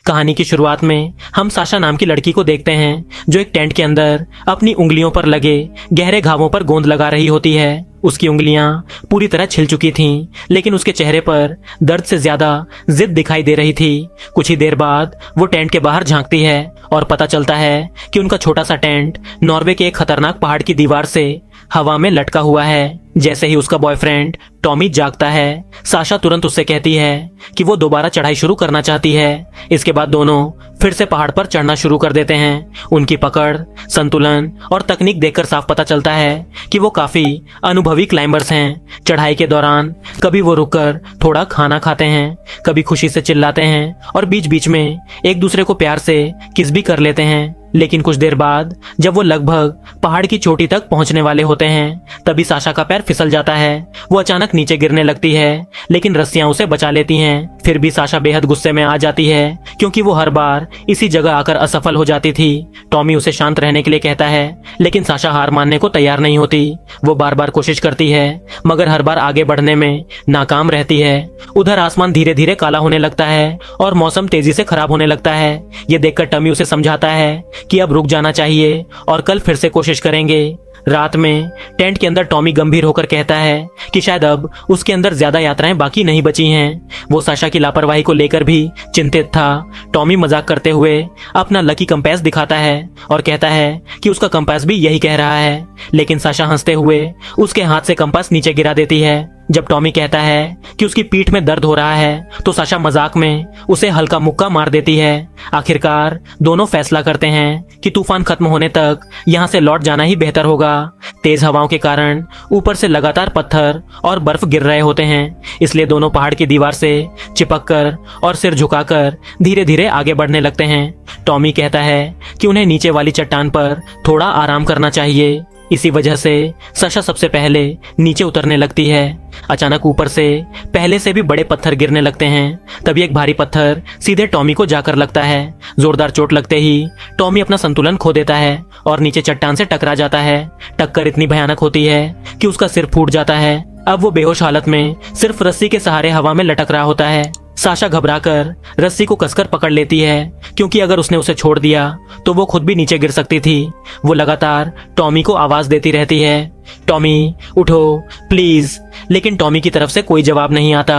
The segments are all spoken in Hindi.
कहानी की शुरुआत में हम साशा नाम की लड़की को देखते हैं जो एक टेंट के अंदर अपनी उंगलियों पर लगे गहरे घावों पर गोंद लगा रही होती है। उसकी उंगलियां पूरी तरह छिल चुकी थीं, लेकिन उसके चेहरे पर दर्द से ज्यादा जिद दिखाई दे रही थी। कुछ ही देर बाद वो टेंट के बाहर झांकती है और पता चलता है कि उनका छोटा सा टेंट नॉर्वे के एक खतरनाक पहाड़ की दीवार से हवा में लटका हुआ है। जैसे ही उसका बॉयफ्रेंड टॉमी जागता है, साशा तुरंत उससे कहती है कि वो दोबारा चढ़ाई शुरू करना चाहती है। इसके बाद दोनों फिर से पहाड़ पर चढ़ना शुरू कर देते हैं। उनकी पकड़, संतुलन और तकनीक देखकर साफ पता चलता है कि वो काफी अनुभवी क्लाइंबर्स हैं। चढ़ाई के दौरान कभी वो रुककर थोड़ा खाना खाते हैं, कभी खुशी से चिल्लाते हैं और बीच बीच में एक दूसरे को प्यार से किस भी कर लेते हैं। लेकिन कुछ देर बाद जब वो लगभग पहाड़ की चोटी तक पहुंचने वाले होते हैं, तभी साशा का पैर फिसल जाता है। वो अचानक नीचे गिरने लगती है, लेकिन रस्सियां उसे बचा लेती हैं। फिर भी साशा बेहद गुस्से में आ जाती है, क्योंकि वो हर बार इसी जगह आकर असफल हो जाती थी। टॉमी उसे शांत रहने के लिए कहता है, लेकिन साशा हार मानने को तैयार नहीं होती। वो बार बार कोशिश करती है, मगर हर बार आगे बढ़ने में नाकाम रहती है। उधर आसमान धीरे धीरे काला होने लगता है और मौसम तेजी से खराब होने लगता है। ये देखकर टॉमी उसे समझाता है कि अब रुक जाना चाहिए और कल फिर से कोशिश करेंगे। रात में टेंट के अंदर टॉमी गंभीर होकर कहता है कि शायद अब उसके अंदर ज्यादा यात्राएं बाकी नहीं बची हैं। वो साशा की लापरवाही को लेकर भी चिंतित था। टॉमी मजाक करते हुए अपना लकी कंपास दिखाता है और कहता है कि उसका कंपास भी यही कह रहा है, लेकिन साशा हंसते हुए उसके हाथ से कंपास नीचे गिरा देती है। जब टॉमी कहता है कि उसकी पीठ में दर्द हो रहा है, तो साशा मजाक में उसे हल्का मुक्का मार देती है। आखिरकार दोनों फैसला करते हैं कि तूफान खत्म होने तक यहाँ से लौट जाना ही बेहतर होगा। तेज हवाओं के कारण ऊपर से लगातार पत्थर और बर्फ गिर रहे होते हैं, इसलिए दोनों पहाड़ की दीवार से चिपककर और सिर झुकाकर धीरे धीरे आगे बढ़ने लगते हैं। टॉमी कहता है कि उन्हें नीचे वाली चट्टान पर थोड़ा आराम करना चाहिए। इसी वजह से साशा सबसे पहले नीचे उतरने लगती है। अचानक ऊपर से पहले से भी बड़े पत्थर गिरने लगते हैं। तभी एक भारी पत्थर सीधे टॉमी को जाकर लगता है। जोरदार चोट लगते ही टॉमी अपना संतुलन खो देता है और नीचे चट्टान से टकरा जाता है। टक्कर इतनी भयानक होती है कि उसका सिर फूट जाता है। अब वो बेहोश हालत में सिर्फ रस्सी के सहारे हवा में लटक रहा होता है। साशा घबराकर रस्सी को कसकर पकड़ लेती है, क्योंकि अगर उसने उसे छोड़ दिया तो वो खुद भी नीचे गिर सकती थी। वो लगातार टॉमी को आवाज देती रहती है, टॉमी उठो प्लीज, लेकिन टॉमी की तरफ से कोई जवाब नहीं आता।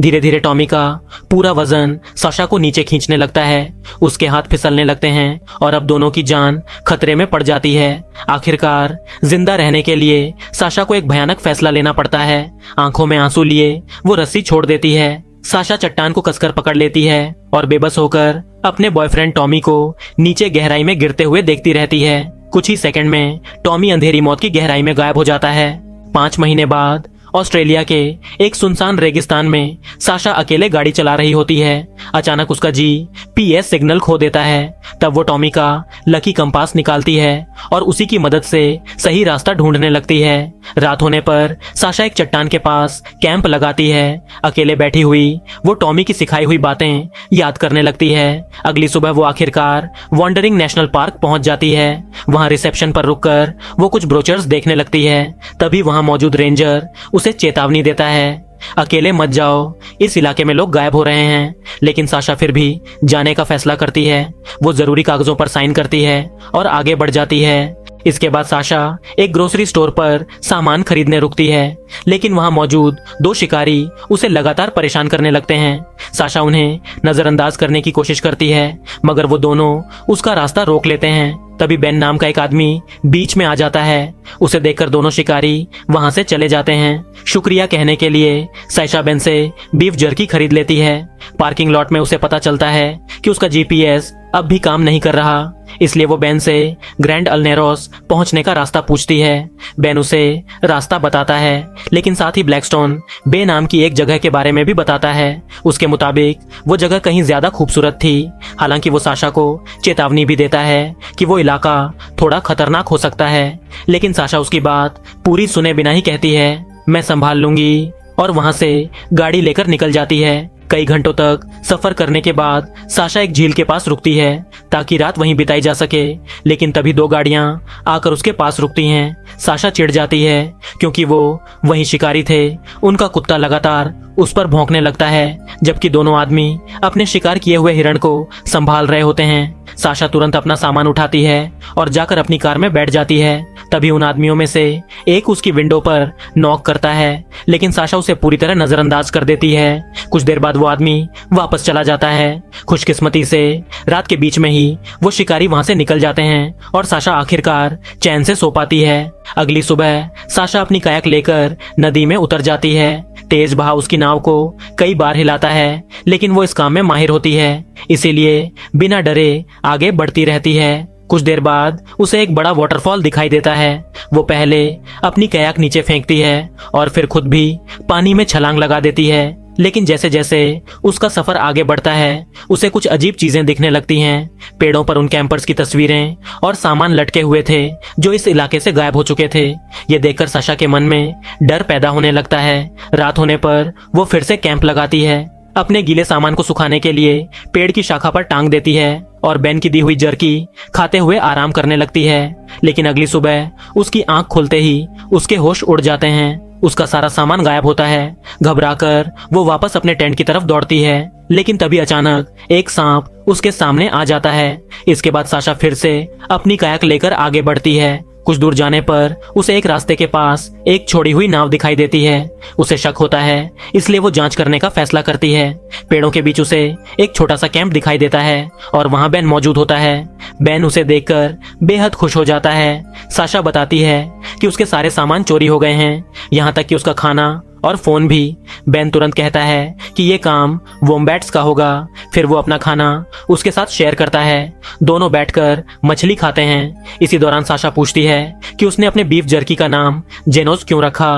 धीरे धीरे टॉमी का पूरा वजन साशा को नीचे खींचने लगता है। उसके हाथ फिसलने लगते हैं और अब दोनों की जान खतरे में पड़ जाती है। आखिरकार जिंदा रहने के लिए साशा को एक भयानक फैसला लेना पड़ता है। आंखों में आंसू लिए वो रस्सी छोड़ देती है। साशा चट्टान को कसकर पकड़ लेती है और बेबस होकर अपने बॉयफ्रेंड टॉमी को नीचे गहराई में गिरते हुए देखती रहती है। कुछ ही सेकंड में टॉमी अंधेरी मौत की गहराई में गायब हो जाता है। 5 महीने बाद ऑस्ट्रेलिया के एक सुनसान रेगिस्तान में साशा अकेले गाड़ी चला रही होती है। अचानक उसका जीपीएस सिग्नल खो देता है। तब वो टॉमी का लकी कंपास निकालती है और उसी की मदद से सही रास्ता ढूंढने लगती है। रात होने पर साशा एक चट्टान के पास कैंप लगाती है। अकेले बैठी हुई वो टॉमी की सिखाई हुई बातें याद करने लगती है। अगली सुबह वो आखिरकार वॉन्डरिंग नेशनल पार्क पहुंच जाती है। वहां रिसेप्शन पर रुककर वो कुछ ब्रोचर्स देखने लगती है। तभी वहां मौजूद रेंजर उसे चेतावनी देता है, अकेले मत जाओ, इस इलाके में लोग गायब हो रहे हैं। लेकिन साशा फिर भी जाने का फैसला करती है। वो जरूरी कागजों पर साइन करती है और आगे बढ़ जाती है। इसके बाद साशा एक ग्रोसरी स्टोर पर सामान खरीदने रुकती है, लेकिन वहां मौजूद 2 शिकारी उसे लगातार परेशान करने लगते हैं। साशा उन्हें नजरअंदाज करने की कोशिश करती है, मगर वो दोनों उसका रास्ता रोक लेते हैं। तभी बेन नाम का एक आदमी बीच में आ जाता है। उसे देखकर दोनों शिकारी वहां से चले जाते हैं। शुक्रिया कहने के लिए साशा बेन से बीफ जर्की खरीद लेती है। पार्किंग लॉट में उसे पता चलता है कि उसका जीपीएस अब भी काम नहीं कर रहा, इसलिए वो बेन से ग्रैंड अल्नेरोस पहुंचने का रास्ता पूछती है। बेन उसे रास्ता बताता है, लेकिन साथ ही ब्लैकस्टोन बे नाम की एक जगह के बारे में भी बताता है। उसके मुताबिक वो जगह कहीं ज्यादा खूबसूरत थी। हालांकि वो साशा को चेतावनी भी देता है कि वो इलाका थोड़ा खतरनाक हो सकता है, लेकिन साशा उसकी बात पूरी सुने बिना ही कहती है, मैं संभाल लूंगी, और वहां से गाड़ी लेकर निकल जाती है। कई घंटों तक सफर करने के बाद साशा एक झील के पास रुकती है। ताकि रात वहीं बिताई जा सके। लेकिन तभी दो गाड़ियां आकर उसके पास रुकती हैं। साशा चिढ़ जाती है क्योंकि वो वहीं शिकारी थे। उनका कुत्ता लगातार उस पर भौंकने लगता है, जबकि दोनों आदमी अपने शिकार किए हुए हिरण को संभाल रहे होते हैं। साशा तुरंत अपना सामान उठाती है और जाकर अपनी कार में बैठ जाती है। तभी उन आदमियों में से एक उसकी विंडो पर नॉक करता है, लेकिन साशा उसे पूरी तरह नजरअंदाज कर देती है। कुछ देर बाद वो आदमी वापस चला जाता है। खुशकिस्मती से रात के बीच में ही वो शिकारी वहां से निकल जाते हैं और साशा आखिरकार चैन से सो पाती है। अगली सुबह साशा अपनी कायाक लेकर नदी में उतर जाती है। तेज बहाव उसकी नाव को कई बार हिलाता है, लेकिन वो इस काम में माहिर होती है, इसीलिए बिना डरे आगे बढ़ती रहती है। कुछ देर बाद उसे एक बड़ा वाटरफॉल दिखाई देता है। वो पहले अपनी कायाक नीचे फेंकती है और फिर खुद भी पानी में छलांग लगा देती है। लेकिन जैसे जैसे उसका सफर आगे बढ़ता है, उसे कुछ अजीब चीजें दिखने लगती हैं। पेड़ों पर उन कैंपर्स की तस्वीरें और सामान लटके हुए थे जो इस इलाके से गायब हो चुके थे। ये देखकर साशा के मन में डर पैदा होने लगता है। रात होने पर वो फिर से कैंप लगाती है। अपने गीले सामान को सुखाने के लिए पेड़ की शाखा पर टांग देती है और बेन की दी हुई जर्की खाते हुए आराम करने लगती है। लेकिन अगली सुबह उसकी आंख खुलते ही उसके होश उड़ जाते हैं। उसका सारा सामान गायब होता है। घबराकर वो वापस अपने टेंट की तरफ दौड़ती है, लेकिन तभी अचानक एक सांप उसके सामने आ जाता है। इसके बाद साशा फिर से अपनी कायाक लेकर आगे बढ़ती है। कुछ दूर जाने पर उसे एक रास्ते के पास एक छोड़ी हुई नाव दिखाई देती है। उसे शक होता है, इसलिए वो जांच करने का फैसला करती है। पेड़ों के बीच उसे एक छोटा सा कैंप दिखाई देता है और वहां बेन मौजूद होता है। बेन उसे देखकर बेहद खुश हो जाता है। साशा बताती है कि उसके सारे सामान चोरी हो गए हैं, यहाँ तक कि उसका खाना और फोन भी। बेन तुरंत कहता है कि ये काम वोम्बैट्स का होगा। फिर वो अपना खाना उसके साथ शेयर करता है। दोनों बैठकर मछली खाते हैं। इसी दौरान साशा पूछती है कि उसने अपने बीफ जर्की का नाम जेनोस क्यों रखा।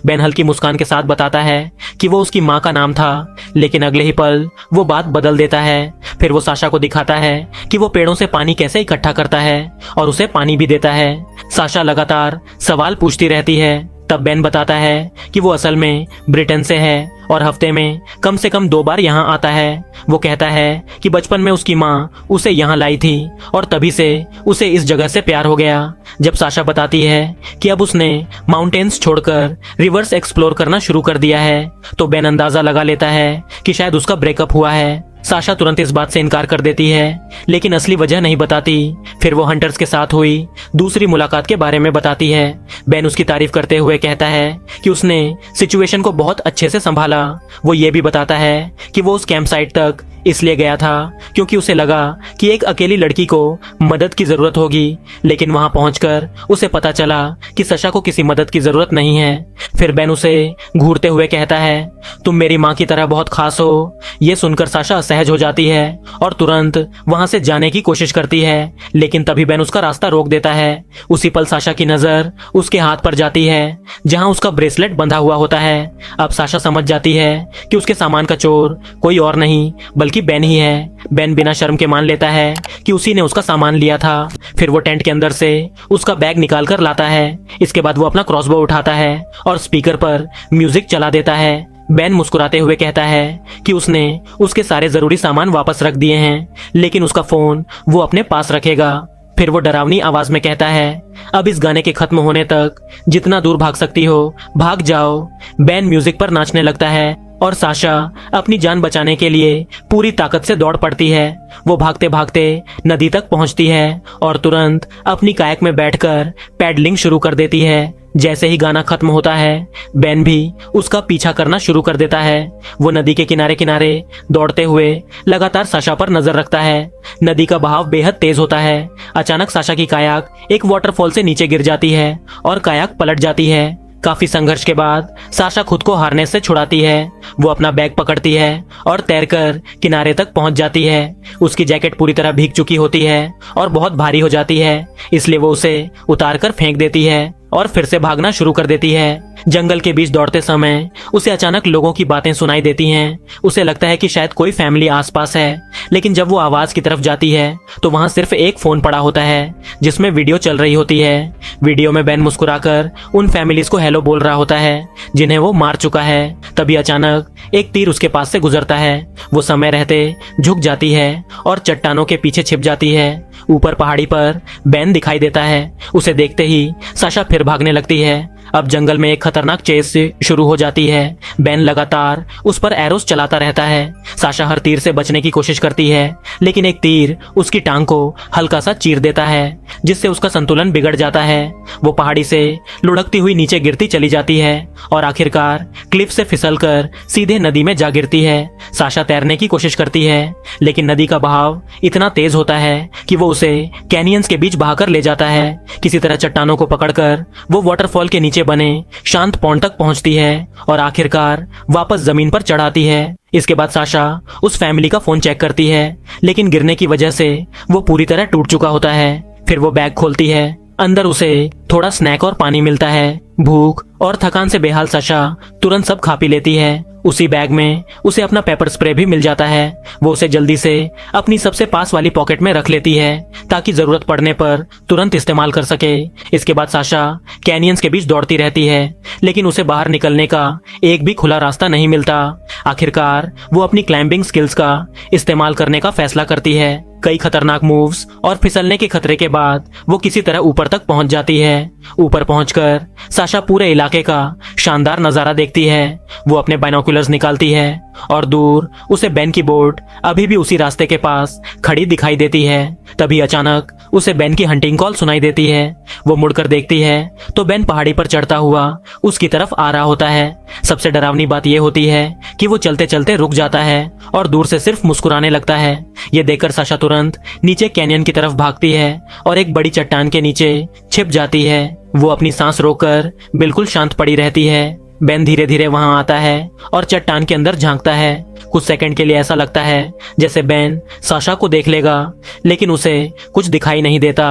बेन हल्की मुस्कान के साथ बताता है कि वो उसकी माँ का नाम था, लेकिन अगले ही पल वो बात बदल देता है। फिर वो साशा को दिखाता है कि वो पेड़ों से पानी कैसे इकट्ठा करता है और उसे पानी भी देता है। साशा लगातार सवाल पूछती रहती है। तब बेन बताता है कि वो असल में ब्रिटेन से है और हफ्ते में कम से कम 2 बार यहाँ आता है। वो कहता है कि बचपन में उसकी माँ उसे यहाँ लाई थी और तभी से उसे इस जगह से प्यार हो गया। जब साशा बताती है कि अब उसने माउंटेन्स छोड़कर रिवर्स एक्सप्लोर करना शुरू कर दिया है, तो बेन अंदाजा लगा लेता है कि शायद उसका ब्रेकअप हुआ है। साशा तुरंत इस बात से इनकार कर देती है, लेकिन असली वजह नहीं बताती। फिर वो हंटर्स के साथ हुई दूसरी मुलाकात के बारे में बताती है। बेन उसकी तारीफ करते हुए कहता है कि उसने सिचुएशन को बहुत अच्छे से संभाला। वो ये भी बताता है कि वो उस कैंप साइट तक इसलिए गया था क्योंकि उसे लगा कि एक अकेली लड़की को मदद की जरूरत होगी, लेकिन वहां पहुंचकर उसे पता चला कि साशा को किसी मदद की जरूरत नहीं है। फिर बेन उसे घूरते हुए कहता है, तुम मेरी माँ की तरह बहुत खास हो। ये सुनकर साशा असहज हो जाती है और तुरंत वहां से जाने की कोशिश करती है, लेकिन तभी बेन उसका रास्ता रोक देता है। उसी पल साशा की नजर उसके हाथ पर जाती है जहां उसका ब्रेसलेट बंधा हुआ होता है। अब साशा समझ जाती है कि उसके सामान का चोर कोई और नहीं बल्कि बेन ही है। बेन बिना शर्म के मान लेता है कि उसी ने उसका सामान लिया था। फिर वो टेंट के अंदर से उसका बैग निकाल कर लाता है। इसके बाद वो अपना क्रॉसबो उठाता है और स्पीकर पर म्यूजिक चला देता है। बेन मुस्कुराते हुए कहता है कि उसने उसके सारे जरूरी सामान वापस रख दिए हैं, लेकिन उसका फोन वो अपने पास रखेगा। फिर वो डरावनी आवाज में कहता है, अब इस गाने के खत्म होने तक जितना दूर भाग सकती हो भाग जाओ। बेन म्यूजिक पर नाचने लगता है और साशा अपनी जान बचाने के लिए पूरी ताकत से दौड़ पड़ती है। वो भागते भागते नदी तक पहुंचती है और तुरंत अपनी कायाक में बैठकर पैडलिंग शुरू कर देती है। जैसे ही गाना खत्म होता है, बेन भी उसका पीछा करना शुरू कर देता है। वो नदी के किनारे किनारे दौड़ते हुए लगातार साशा पर नजर रखता है। नदी का बहाव बेहद तेज होता है। अचानक साशा की कायाक एक वाटरफॉल से नीचे गिर जाती है और कायाक पलट जाती है। काफी संघर्ष के बाद साशा खुद को हारने से छुड़ाती है। वो अपना बैग पकड़ती है और तैरकर किनारे तक पहुंच जाती है। उसकी जैकेट पूरी तरह भीग चुकी होती है और बहुत भारी हो जाती है, इसलिए वो उसे उतार कर फेंक देती है और फिर से भागना शुरू कर देती है। जंगल के बीच दौड़ते समय उसे अचानक लोगों की बातें सुनाई देती हैं। उसे लगता है कि शायद कोई फैमिली आसपास है, लेकिन जब वो आवाज की तरफ जाती है तो वहां सिर्फ एक फोन पड़ा होता है जिसमें वीडियो चल रही होती है। वीडियो में बेन मुस्कुराकर उन फैमिलीज को हेलो बोल रहा होता है जिन्हें वो मार चुका है। तभी अचानक एक तीर उसके पास से गुजरता है। वो समय रहते झुक जाती है और चट्टानों के पीछे छिप जाती है। ऊपर पहाड़ी पर बेन दिखाई देता है। उसे देखते ही साशा फिर भागने लगती है। अब जंगल में एक खतरनाक चेस शुरू हो जाती है। बेन लगातार उस पर एरोस चलाता रहता है। साशा हर तीर से बचने की कोशिश करती है, लेकिन एक तीर उसकी टांग को हल्का सा चीर देता है, जिससे उसका संतुलन बिगड़ जाता है। वो पहाड़ी से लुढ़कती हुई नीचे गिरती चली जाती है और आखिरकार क्लिफ से फिसलकर सीधे नदी में जा गिरती है। साशा तैरने की कोशिश करती है, लेकिन नदी का बहाव इतना तेज होता है कि वो उसे कैनियंस के बीच बहाकर ले जाता है। किसी तरह चट्टानों को पकड़कर वो वाटरफॉल के नीचे बने शांत पॉन्ड तक पहुंचती है और आखिरकार वापस जमीन पर चढ़ाती है। इसके बाद साशा उस फैमिली का फोन चेक करती है, लेकिन गिरने की वजह से वो पूरी तरह टूट चुका होता है। फिर वो बैग खोलती है। अंदर उसे थोड़ा स्नैक और पानी मिलता है। भूख और थकान से बेहाल साशा तुरंत सब खा पी लेती है। उसी बैग में उसे अपना पेपर स्प्रे भी मिल जाता है। वो उसे जल्दी से अपनी सबसे पास वाली पॉकेट में रख लेती है ताकि जरूरत पड़ने पर तुरंत इस्तेमाल कर सके। इसके बाद साशा कैनियंस के बीच दौड़ती रहती है, लेकिन उसे बाहर निकलने का एक भी खुला रास्ता नहीं मिलता। आखिरकार वो अपनी क्लाइंबिंग स्किल्स का इस्तेमाल करने का फैसला करती है। कई खतरनाक मूव्स और फिसलने के खतरे के बाद वो किसी तरह ऊपर तक पहुंच जाती है। ऊपर पहुंचकर साशा पूरे इलाके का शानदार नजारा देखती है। वो अपने बाइनोकुलर्स निकालती है और दूर उसे बेन की बोट अभी भी उसी रास्ते के पास खड़ी दिखाई देती है। तभी अचानक उसे बेन की हंटिंग कॉल सुनाई देती है। वो मुड़कर देखती है तो बेन पहाड़ी पर चढ़ता हुआ उसकी तरफ आ रहा होता है। सबसे डरावनी बात यह होती है कि वो चलते चलते रुक जाता है और दूर से सिर्फ मुस्कुराने लगता है। ये देखकर साशा तुरंत नीचे कैनियन की तरफ भागती है और एक बड़ी चट्टान के नीचे छिप जाती है। वो अपनी सांस रोककर बिल्कुल शांत पड़ी रहती है। बेन धीरे धीरे वहां आता है और चट्टान के अंदर झांकता है। कुछ सेकंड के लिए ऐसा लगता है जैसे बेन साशा को देख लेगा, लेकिन उसे कुछ दिखाई नहीं देता।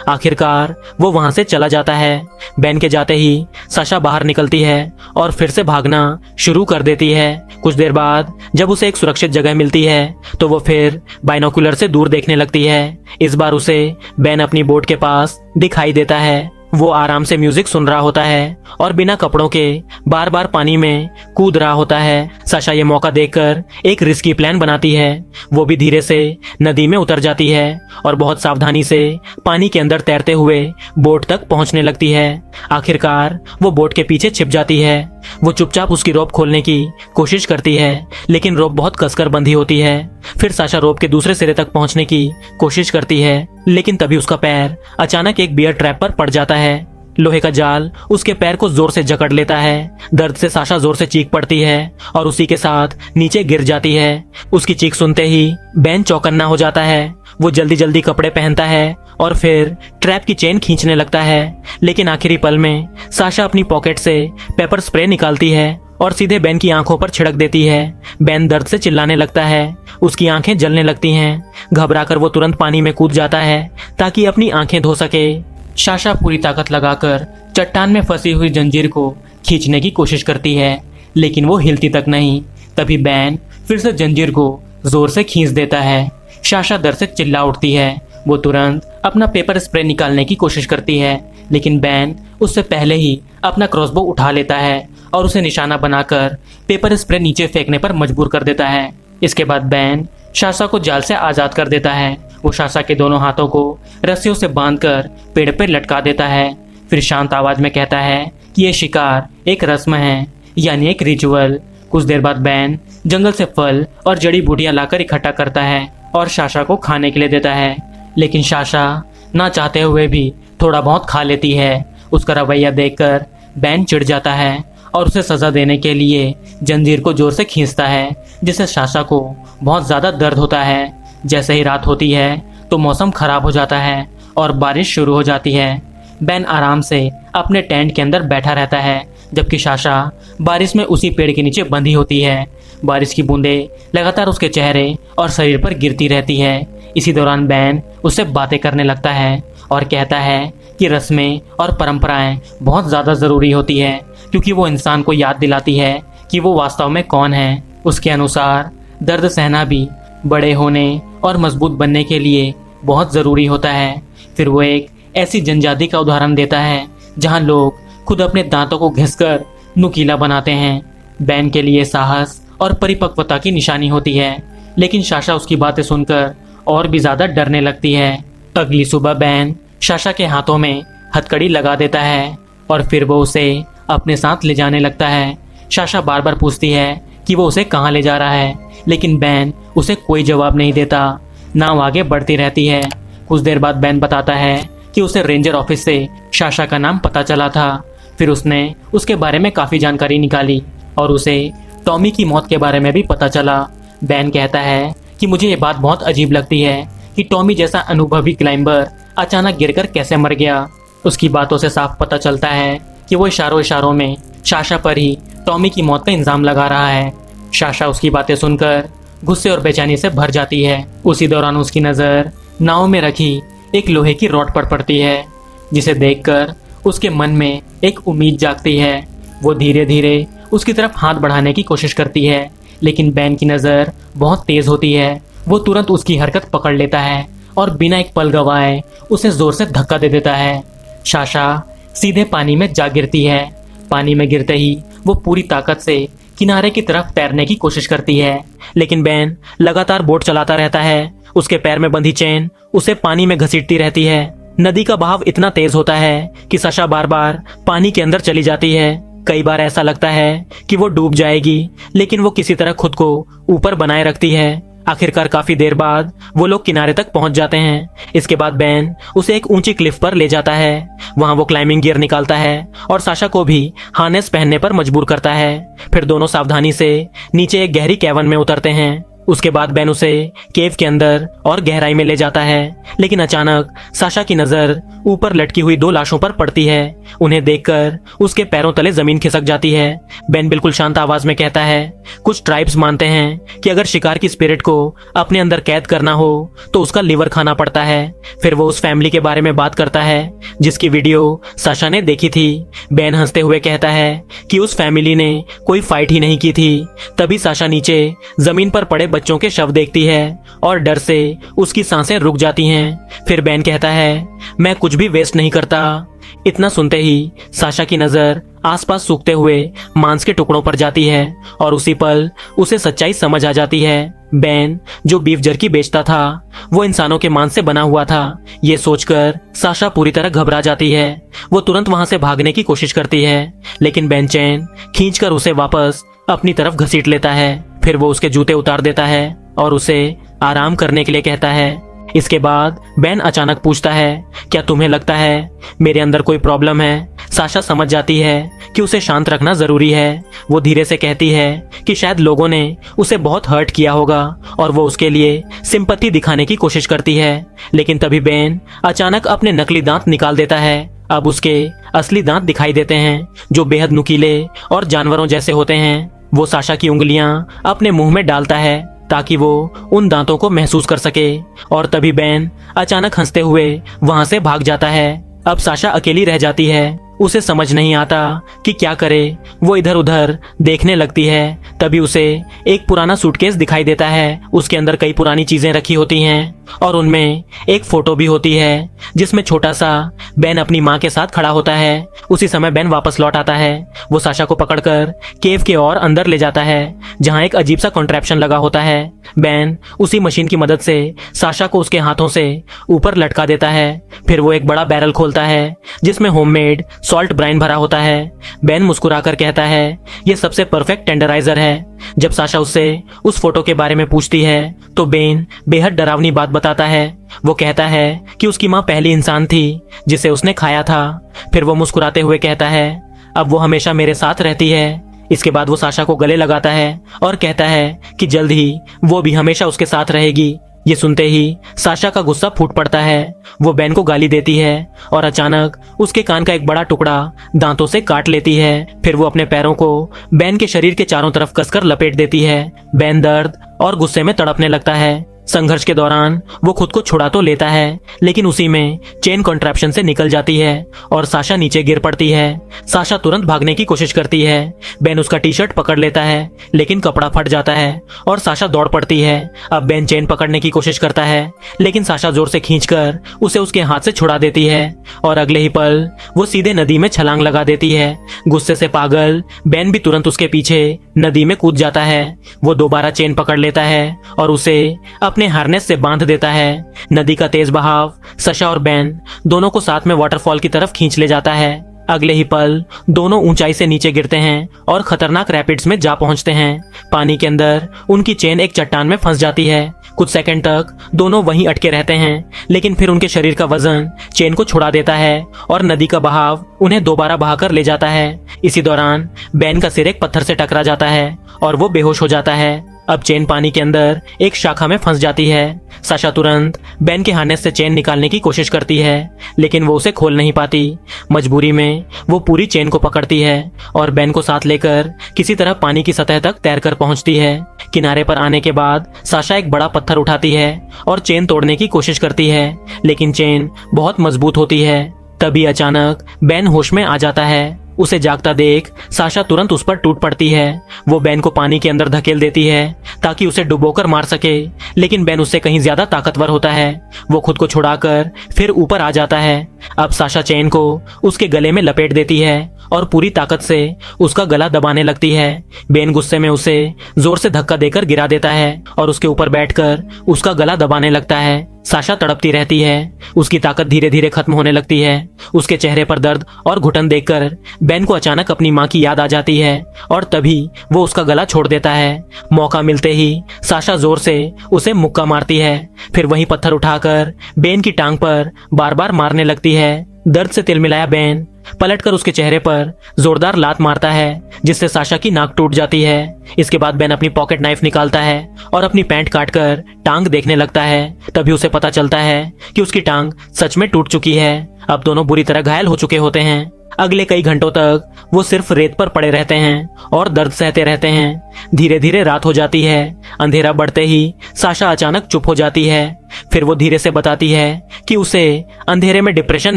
आखिरकार वो वहां से चला जाता है। बेन के जाते ही साशा बाहर निकलती है और फिर से भागना शुरू कर देती है। कुछ देर बाद जब उसे एक सुरक्षित जगह मिलती है तो वो फिर बाइनोकुलर से दूर देखने लगती है। इस बार उसे बेन अपनी बोट के पास दिखाई देता है। वो आराम से म्यूजिक सुन रहा होता है और बिना कपड़ों के बार बार पानी में कूद रहा होता है। साशा ये मौका देखकर एक रिस्की प्लान बनाती है। वो भी धीरे से नदी में उतर जाती है और बहुत सावधानी से पानी के अंदर तैरते हुए बोट तक पहुंचने लगती है। आखिरकार वो बोट के पीछे छिप जाती है। वो चुपचाप उसकी रोप खोलने की कोशिश करती है, लेकिन रोप बहुत कसकर बंधी होती है। फिर साशा रोप के दूसरे सिरे तक पहुंचने की कोशिश करती है, लेकिन तभी उसका पैर अचानक एक बियर ट्रैप पर पड़ जाता है। लोहे का जाल उसके पैर को जोर से जकड़ लेता है। दर्द से साशा जोर से चीख पड़ती है और उसी के साथ नीचे गिर जाती है। उसकी चीख सुनते ही बेन चौकन्ना हो जाता है। वो जल्दी जल्दी कपड़े पहनता है और फिर ट्रैप की चेन खींचने लगता है, लेकिन आखिरी पल में साशा अपनी पॉकेट से पेपर स्प्रे निकालती है और सीधे बेन की आंखों पर छिड़क देती है। बेन दर्द से चिल्लाने लगता है। उसकी आंखें जलने लगती हैं। घबराकर वो तुरंत पानी में कूद जाता है ताकि अपनी आंखें धो सके। साशा पूरी ताकत लगाकर चट्टान में फंसी हुई जंजीर को खींचने की कोशिश करती है, लेकिन वो हिलती तक नहीं। तभी बेन फिर से जंजीर को जोर से खींच देता है। साशा दर्द से चिल्ला उठती है। वो तुरंत अपना पेपर स्प्रे निकालने की कोशिश करती है, लेकिन बेन उससे पहले ही अपना क्रॉसबो उठा लेता है और उसे निशाना बनाकर पेपर स्प्रे नीचे फेंकने पर मजबूर कर देता है। इसके बाद बेन साशा को जाल से आजाद कर देता है। वो साशा के दोनों हाथों को रस्सियों से बांधकर पेड़ पर लटका देता है। फिर शांत आवाज में कहता है कि ये शिकार एक रस्म है, यानी एक रिचुअल। कुछ देर बाद बेन जंगल से फल और जड़ी बूटियां लाकर इकट्ठा करता है और साशा को खाने के लिए देता है, लेकिन साशा ना चाहते हुए भी थोड़ा बहुत खा लेती है। उसका रवैया देखकर बेन चिढ़ जाता है और उसे सजा देने के लिए जंजीर को जोर से खींचता है, जिससे साशा को बहुत ज्यादा दर्द होता है। जैसे ही रात होती है तो मौसम खराब हो जाता है और बारिश शुरू हो जाती है। बेन आराम से अपने टेंट के अंदर बैठा रहता है, जबकि साशा बारिश में उसी पेड़ के नीचे बंधी होती है। बारिश की बूंदें लगातार उसके चेहरे और शरीर पर गिरती रहती है। इसी दौरान बेन उससे बातें करने लगता है और कहता है कि रस्में और परंपराएं बहुत ज़्यादा ज़रूरी होती है, क्योंकि वो इंसान को याद दिलाती है कि वो वास्तव में कौन है। उसके अनुसार दर्द सहना भी बड़े होने और मजबूत बनने के लिए बहुत ज़रूरी होता है। फिर वो एक ऐसी जनजाति का उदाहरण देता है जहाँ लोग खुद अपने दांतों को घिसकर नुकीला बनाते हैं। बैन के लिए साहस और परिपक्वता की निशानी होती है, लेकिन साशा उसकी बातें सुनकर और भी ज़्यादा डरने लगती है। अगली सुबह बैन साशा के हाथों में हथकड़ी लगा देता है और फिर वो उसे अपने साथ ले जाने लगता है। साशा बार बार पूछती है कि वो उसे कहाँ ले जा रहा है, लेकिन बैन उसे कोई जवाब नहीं देता। नाव आगे बढ़ती रहती है। कुछ देर बाद बैन बताता है कि उसे रेंजर ऑफिस से साशा का नाम पता चला था। फिर उसने उसके बारे में काफ़ी जानकारी निकाली और उसे टॉमी की मौत के बारे में भी पता चला। बैन कहता है कि मुझे ये बात बहुत अजीब लगती है कि टॉमी जैसा अनुभवी क्लाइंबर अचानक गिरकर कैसे मर गया। उसकी बातों से साफ पता चलता है कि वो इशारों इशारों में साशा पर ही टॉमी की मौत का इल्जाम लगा रहा है। साशा उसकी बातें सुनकर गुस्से और बेचैनी से भर जाती है। उसी दौरान उसकी नज़र नाव में रखी एक लोहे की रॉड पर पड़ती है, जिसे देखकर उसके मन में एक उम्मीद जागती है। वो धीरे धीरे उसकी तरफ हाथ बढ़ाने की कोशिश करती है, लेकिन बैन की नज़र बहुत तेज होती है। वो तुरंत उसकी हरकत पकड़ लेता है और बिना एक पल गंवाए उसे जोर से धक्का दे देता है। साशा सीधे पानी में जा गिरती है। पानी में गिरते ही वो पूरी ताकत से किनारे की तरफ तैरने की कोशिश करती है, लेकिन बैन लगातार बोट चलाता रहता है। उसके पैर में बंधी चेन उसे पानी में घसीटती रहती है। नदी का बहाव इतना तेज होता है कि साशा बार बार पानी के अंदर चली जाती है। कई बार ऐसा लगता है कि वो डूब जाएगी, लेकिन वो किसी तरह खुद को ऊपर बनाए रखती है। आखिरकार काफी देर बाद वो लोग किनारे तक पहुंच जाते हैं। इसके बाद बैन उसे एक ऊंची क्लिफ पर ले जाता है। वहां वो क्लाइंबिंग गियर निकालता है और साशा को भी हार्नेस पहनने पर मजबूर करता है। फिर दोनों सावधानी से नीचे एक गहरी कैवन में उतरते हैं। उसके बाद बैन उसे केव के अंदर और गहराई में ले जाता है, लेकिन अचानक साशा की नजर ऊपर लटकी हुई 2 लाशों पर पड़ती है। उन्हें देखकर उसके पैरों तले जमीन खिसक जाती है। बैन बिल्कुल शांत आवाज में कहता है, कुछ ट्राइब्स मानते हैं कि अगर शिकार की स्पिरिट को अपने अंदर कैद करना हो तो उसका लिवर खाना पड़ता है। फिर वो उस फैमिली के बारे में बात करता है जिसकी वीडियो साशा ने देखी थी। बैन हंसते हुए कहता है कि उस फैमिली ने कोई फाइट ही नहीं की थी। तभी साशा नीचे जमीन पर पड़े बच्चों के शव देखती है और डर से उसकी सांसें रुक जाती हैं। फिर बैन कहता है, मैं कुछ भी वेस्ट नहीं करता। इतना सुनते ही साशा की नजर आसपास सूखते हुए मांस के टुकड़ों पर जाती है और उसी पल उसे सच्चाई समझ आ जाती है। बैन जो बीफ जर्की बेचता था वो इंसानों के मांस से बना हुआ था। ये सोचकर साशा पूरी तरह घबरा जाती है। वो तुरंत वहां से भागने की कोशिश करती है, लेकिन बैन चैन खींचकर उसे वापस अपनी तरफ घसीट लेता है। फिर वो उसके जूते उतार देता है और उसे आराम करने के लिए कहता है। इसके बाद बैन अचानक पूछता है, क्या तुम्हें लगता है मेरे अंदर कोई प्रॉब्लम है? साशा समझ जाती है कि उसे शांत रखना जरूरी है। वो धीरे से कहती है कि शायद लोगों ने उसे बहुत हर्ट किया होगा और वो उसके लिए सिंपैथी दिखाने की कोशिश करती है, लेकिन तभी बैन अचानक अपने नकली दांत निकाल देता है। अब उसके असली दांत दिखाई देते हैं जो बेहद नुकीले और जानवरों जैसे होते हैं। वो साशा की उंगलियां अपने मुंह में डालता है ताकि वो उन दांतों को महसूस कर सके, और तभी बैन अचानक हंसते हुए वहां से भाग जाता है। अब साशा अकेली रह जाती है। उसे समझ नहीं आता कि क्या करे। वो इधर उधर देखने लगती है। तभी उसे एक पुराना सूटकेस दिखाई देता है। उसके अंदर कई पुरानी चीजें रखी होती हैं और उनमें एक फोटो भी होती है जिसमें छोटा सा बैन अपनी माँ के साथ खड़ा होता है। उसी समय बैन वापस लौट आता है। वो साशा को पकड़कर केव के और अंदर ले जाता है जहाँ एक अजीब सा कॉन्ट्रैप्शन लगा होता है। बैन उसी मशीन की मदद से साशा को उसके हाथों से ऊपर लटका देता है। फिर वो एक बड़ा बैरल खोलता है जिसमें होममेड सॉल्ट ब्राइन भरा होता है। बैन मुस्कुराकर कहता है, ये सबसे परफेक्ट टेंडराइजर है। जब साशा उससे उस फोटो के बारे में पूछती है तो बैन बेहद डरावनी बात बताता है। वो कहता है कि उसकी माँ पहली इंसान थी जिसे उसने खाया था। फिर वो मुस्कुराते हुए कहता है, अब वो हमेशा मेरे साथ रहती है। इसके बाद वो साशा को गले लगाता है और कहता है कि जल्द ही वो भी हमेशा उसके साथ रहेगी। ये सुनते ही साशा का गुस्सा फूट पड़ता है। वो बैन को गाली देती है और अचानक उसके कान का एक बड़ा टुकड़ा दांतों से काट लेती है। फिर वो अपने पैरों को बैन के शरीर के चारों तरफ कसकर लपेट देती है। बैन दर्द और गुस्से में तड़पने लगता है। संघर्ष के दौरान वो खुद को छुड़ा तो लेता है, लेकिन उसी में चेन कॉन्ट्रैप्शन से निकल जाती है और साशा नीचे गिर पड़ती है। साशा तुरंत भागने की कोशिश करती है। बेन उसका टी शर्ट पकड़ लेता है, लेकिन कपड़ा फट जाता है और साशा दौड़ पड़ती है। अब बेन चेन पकड़ने की कोशिश करता है, लेकिन साशा जोर से खींचकर उसे उसके हाथ से छुड़ा देती है और अगले ही पल वो सीधे नदी में छलांग लगा देती है। गुस्से से पागल बेन भी तुरंत उसके पीछे नदी में कूद जाता है। वो दोबारा चेन पकड़ लेता है और उसे अपने हार्नेस से बांध देता है। नदी का तेज बहाव साशा और बेन दोनों को साथ में वाटरफॉल की तरफ खींच ले जाता है। अगले ही पल दोनों ऊंचाई से नीचे गिरते हैं और खतरनाक रैपिड्स में जा पहुंचते हैं। पानी के अंदर उनकी चेन एक चट्टान में फंस जाती है। कुछ सेकंड तक दोनों वहीं अटके रहते हैं, लेकिन फिर उनके शरीर का वजन चेन को छुड़ा देता है और नदी का बहाव उन्हें दोबारा बहाकर ले जाता है। इसी दौरान बेन का सिर एक पत्थर से टकरा जाता है और वो बेहोश हो जाता है। अब चेन पानी के अंदर एक शाखा में फंस जाती है। साशा तुरंत बेन के हार्नेस से चेन निकालने की कोशिश करती है, लेकिन वो उसे खोल नहीं पाती। मजबूरी में वो पूरी चेन को पकड़ती है और बेन को साथ लेकर किसी तरह पानी की सतह तक तैरकर पहुंचती है। किनारे पर आने के बाद साशा एक बड़ा पत्थर उठाती है और चेन तोड़ने की कोशिश करती है, लेकिन चेन बहुत मजबूत होती है। तभी अचानक बेन होश में आ जाता है। उसे जागता देख साशा तुरंत उस पर टूट पड़ती है। वो बेन को पानी के अंदर धकेल देती है ताकि उसे डुबोकर मार सके, लेकिन बेन उससे कहीं ज्यादा ताकतवर होता है। वो खुद को छुड़ाकर फिर ऊपर आ जाता है। अब साशा चेन को उसके गले में लपेट देती है और पूरी ताकत से उसका गला दबाने लगती है। बेन गुस्से में उसे जोर से धक्का देकर गिरा देता है और उसके ऊपर बैठकर उसका गला दबाने लगता है। साशा तड़पती रहती है। उसकी ताकत धीरे धीरे खत्म होने लगती है। उसके चेहरे पर दर्द और घुटन देखकर बेन को अचानक अपनी माँ की याद आ जाती है और तभी वो उसका गला छोड़ देता है। मौका मिलते ही साशा जोर से उसे मुक्का मारती है, फिर वही पत्थर उठाकर बेन की टांग पर बार बार मारने लगती है। दर्द से तिलमिलाया बेन पलटकर उसके चेहरे पर जोरदार लात मारता है, जिससे साशा की नाक टूट जाती है। इसके बाद बेन अपनी पॉकेट नाइफ निकालता है और अपनी पैंट काटकर टांग देखने लगता है। तभी उसे पता चलता है कि उसकी टांग सच में टूट चुकी है। अब दोनों बुरी तरह घायल हो चुके होते हैं। अगले कई घंटों तक वो सिर्फ रेत पर पड़े रहते हैं और दर्द सहते रहते हैं। धीरे धीरे रात हो जाती है। अंधेरा बढ़ते ही साशा अचानक चुप हो जाती है। फिर वो धीरे से बताती है कि उसे अंधेरे में डिप्रेशन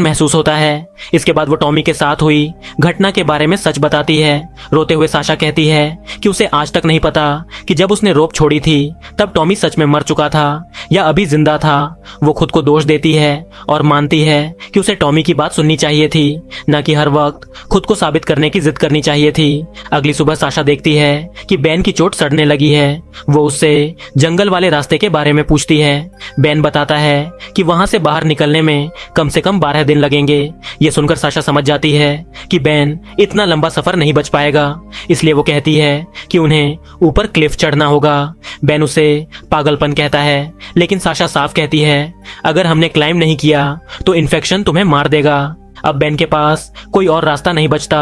महसूस होता है। इसके बाद वो टॉमी के साथ हुई घटना के बारे में सच बताती है। रोते हुए साशा कहती है कि उसे आज तक नहीं पता कि जब उसने रोप छोड़ी थी तब टॉमी सच में मर चुका था या अभी जिंदा था। वो खुद को दोष देती है और मानती है कि उसे टॉमी की बात सुननी चाहिए थी, न कि हर वक्त खुद को साबित करने की जिद करनी चाहिए थी। अगली सुबह साशा देखती है कि बेन की चोट सड़ने लगी है। वो उससे जंगल वाले रास्ते के बारे में पूछती है। बेन बताता है कि वहां से बाहर निकलने में कम से कम 12 दिन लगेंगे। ये सुनकर साशा समझ जाती है कि बेन इतना लंबा सफर नहीं बच पाएगा, इसलिए वो कहती है कि उन्हें ऊपर क्लिफ चढ़ना होगा। बेन उसे पागलपन कहता है, लेकिन साशा साफ कहती है अगर हमने क्लाइंब नहीं किया तो इन्फेक्शन तुम्हें मार देगा। अब बेन के पास कोई और रास्ता नहीं बचता।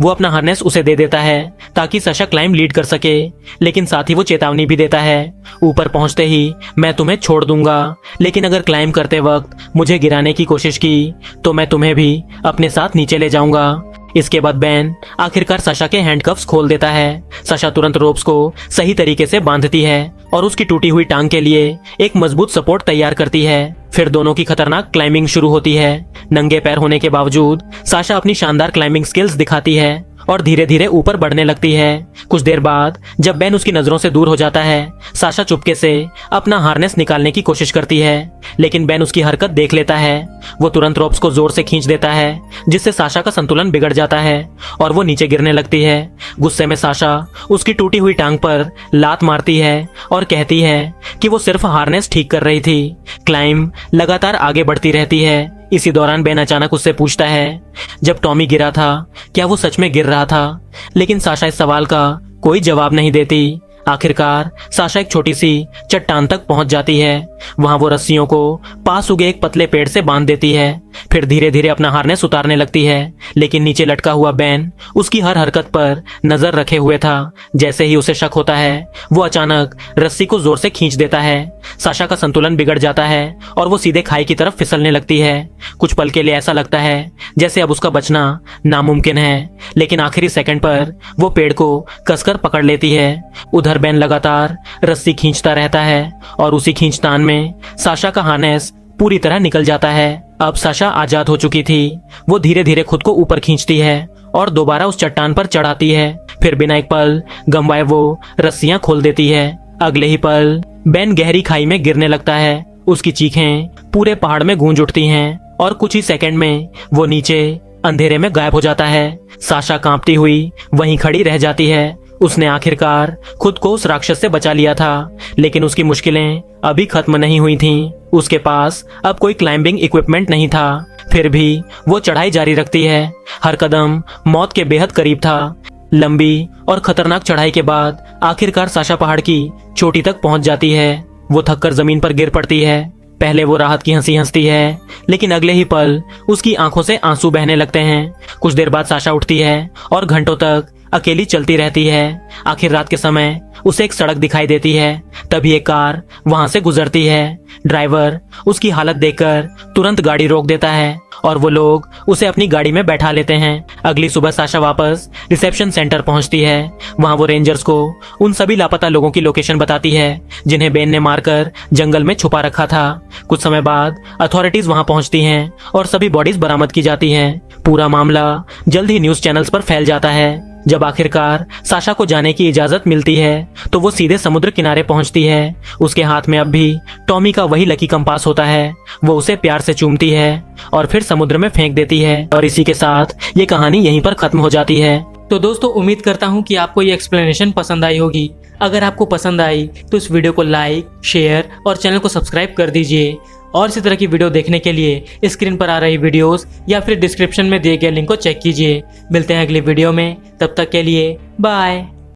वो अपना हार्नेस उसे दे देता है ताकि साशा क्लाइंब लीड कर सके, लेकिन साथ ही वो चेतावनी भी देता है ऊपर पहुंचते ही मैं तुम्हें छोड़ दूंगा, लेकिन अगर क्लाइंब करते वक्त मुझे गिराने की कोशिश की तो मैं तुम्हें भी अपने साथ नीचे ले जाऊंगा। इसके बाद बेन आखिरकार साशा के हैंडकफ्स खोल देता है। साशा तुरंत रोप्स को सही तरीके से बांधती है और उसकी टूटी हुई टांग के लिए एक मजबूत सपोर्ट तैयार करती है। फिर दोनों की खतरनाक क्लाइंबिंग शुरू होती है। नंगे पैर होने के बावजूद साशा अपनी शानदार क्लाइंबिंग स्किल्स दिखाती है और धीरे धीरे ऊपर बढ़ने लगती है। कुछ देर बाद जब बेन उसकी नजरों से दूर हो जाता है, साशा चुपके से अपना हार्नेस निकालने की कोशिश करती है, लेकिन बेन उसकी हरकत देख लेता है। वो तुरंत रोप्स को जोर से खींच देता है, जिससे साशा का संतुलन बिगड़ जाता है और वो नीचे गिरने लगती है। गुस्से में साशा उसकी टूटी हुई टांग पर लात मारती है और कहती है कि वो सिर्फ हार्नेस ठीक कर रही थी। क्लाइंब लगातार आगे बढ़ती रहती है। इसी दौरान बेन अचानक उससे पूछता है जब टॉमी गिरा था क्या वो सच में गिर रहा था, लेकिन साशा इस सवाल का कोई जवाब नहीं देती। आखिरकार साशा एक छोटी सी चट्टान तक पहुंच जाती है। वहां वो रस्सियों को पास उगे एक पतले पेड़ से बांध देती है फिर धीरे धीरे अपना हार्नेस उतारने लगती है, लेकिन नीचे लटका हुआ बेन उसकी हर हरकत पर नजर रखे हुए था। जैसे ही उसे शक होता है वो अचानक रस्सी को जोर से खींच देता है। साशा का संतुलन बिगड़ जाता है और वो सीधे खाई की तरफ फिसलने लगती है। कुछ पल के लिए ऐसा लगता है जैसे अब उसका बचना नामुमकिन है, लेकिन आखिरी सेकंड पर वो पेड़ को कसकर पकड़ लेती है। उधर बेन लगातार रस्सी खींचता रहता है और उसी खींचतान में साशा का हार्नेस पूरी तरह निकल जाता है। अब साशा आजाद हो चुकी थी। वो धीरे धीरे खुद को ऊपर खींचती है और दोबारा उस चट्टान पर चढ़ाती है। फिर बिना एक पल गंवाए वो रस्सियां खोल देती है। अगले ही पल बेन गहरी खाई में गिरने लगता है। उसकी चीखें पूरे पहाड़ में गूंज उठती हैं और कुछ ही सेकंड में वो नीचे अंधेरे में गायब हो जाता है। साशा कांपती हुई वहीं खड़ी रह जाती है। उसने आखिरकार खुद को उस राक्षस से बचा लिया था, लेकिन उसकी मुश्किलें अभी खत्म नहीं हुई थीं। उसके पास अब कोई क्लाइंबिंग इक्विपमेंट नहीं था, फिर भी वो चढ़ाई जारी रखती है। हर कदम मौत के बेहद करीब था। लंबी और खतरनाक चढ़ाई के बाद आखिरकार साशा पहाड़ की चोटी तक पहुंच जाती है। वो थककर जमीन पर गिर पड़ती है। पहले वो राहत की हंसी हंसती है, लेकिन अगले ही पल उसकी आंखों से आंसू बहने लगते हैं। कुछ देर बाद साशा उठती है और घंटों तक अकेली चलती रहती है। आखिर रात के समय उसे एक सड़क दिखाई देती है। तभी एक कार वहां से गुजरती है। ड्राइवर उसकी हालत देखकर तुरंत गाड़ी रोक देता है और वो लोग उसे अपनी गाड़ी में बैठा लेते हैं। अगली सुबह साशा वापस रिसेप्शन सेंटर पहुंचती है। वहां वो रेंजर्स को उन सभी लापता लोगों की लोकेशन बताती है जिन्हें बेन ने मारकर जंगल में छुपा रखा था। कुछ समय बाद अथॉरिटीज वहां पहुंचती हैं और सभी बॉडीज बरामद की जाती हैं। पूरा मामला जल्द ही न्यूज चैनल्स पर फैल जाता है। जब आखिरकार साशा को जाने की इजाजत मिलती है तो वो सीधे समुद्र किनारे पहुंचती है। उसके हाथ में अब भी टॉमी का वही लकी कंपास होता है। वो उसे प्यार से चूमती है और फिर समुद्र में फेंक देती है और इसी के साथ ये कहानी यहीं पर खत्म हो जाती है। तो दोस्तों, उम्मीद करता हूँ कि आपको ये एक्सप्लेनेशन पसंद आई होगी। अगर आपको पसंद आई तो इस वीडियो को लाइक, शेयर और चैनल को सब्सक्राइब कर दीजिए। और इसी तरह की वीडियो देखने के लिए स्क्रीन पर आ रही वीडियोस या फिर डिस्क्रिप्शन में दिए गए लिंक को चेक कीजिए। मिलते हैं अगली वीडियो में, तब तक के लिए बाय।